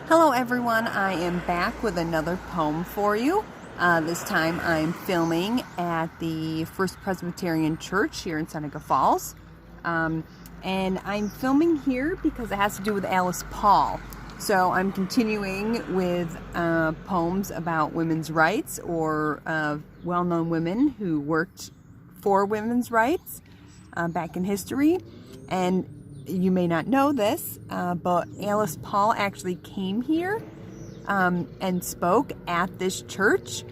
Hello everyone, I am back with another poem for you. This time I'm filming at the First Presbyterian Church here in Seneca Falls. And I'm filming here because it has to do with Alice Paul. So I'm continuing with poems about women's rights or well-known women who worked for women's rights back in history. And you may not know this, but Alice Paul actually came here and spoke at this church.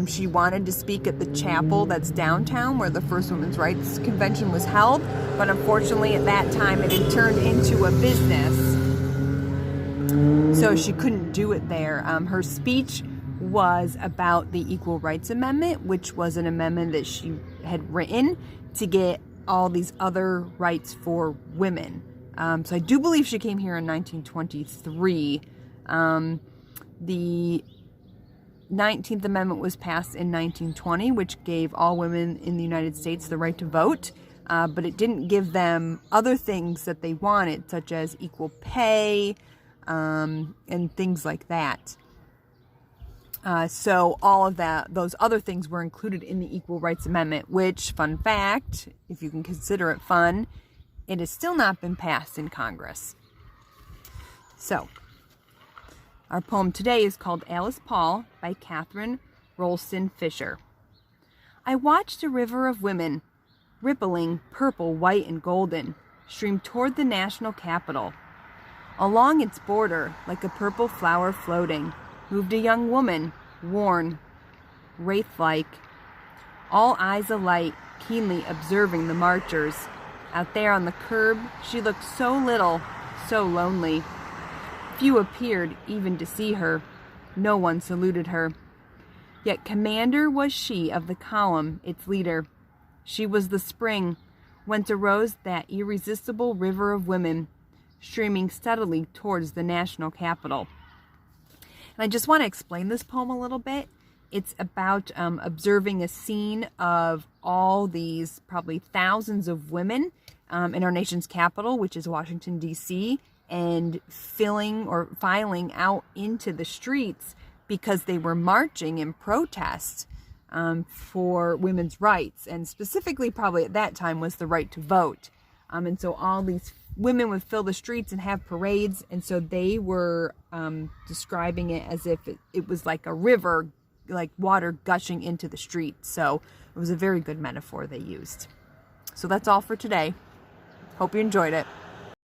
She wanted to speak at the chapel that's downtown where the first Women's Rights Convention was held, but unfortunately at that time it had turned into a business, so she couldn't do it there. Her speech was about the Equal Rights Amendment, which was an amendment that she had written to get all these other rights for women. So I do believe she came here in 1923. The 19th Amendment was passed in 1920, which gave all women in the United States the right to vote, but it didn't give them other things that they wanted, such as equal pay and things like that. So all of those other things were included in the Equal Rights Amendment, which, fun fact, if you can consider it fun, it has still not been passed in Congress. So, our poem today is called Alice Paul by Catherine Rolston Fisher. I watched a river of women, rippling purple, white, and golden, stream toward the national capitol. Along its border, like a purple flower floating, moved a young woman, worn, wraith-like, all eyes alight, keenly observing the marchers. Out there on the curb, she looked so little, so lonely. Few appeared even to see her. No one saluted her. Yet commander was she of the column, its leader. She was the spring, whence arose that irresistible river of women, streaming steadily towards the national capital. And I just want to explain this poem a little bit. It's about observing a scene of all these probably thousands of women in our nation's capital, which is Washington, D.C., and filing out into the streets because they were marching in protest for women's rights, and specifically probably at that time was the right to vote. And so all these women would fill the streets and have parades, and so they were describing it as if it was like a river, like water gushing into the streets. So it was a very good metaphor they used. So that's all for today. Hope you enjoyed it.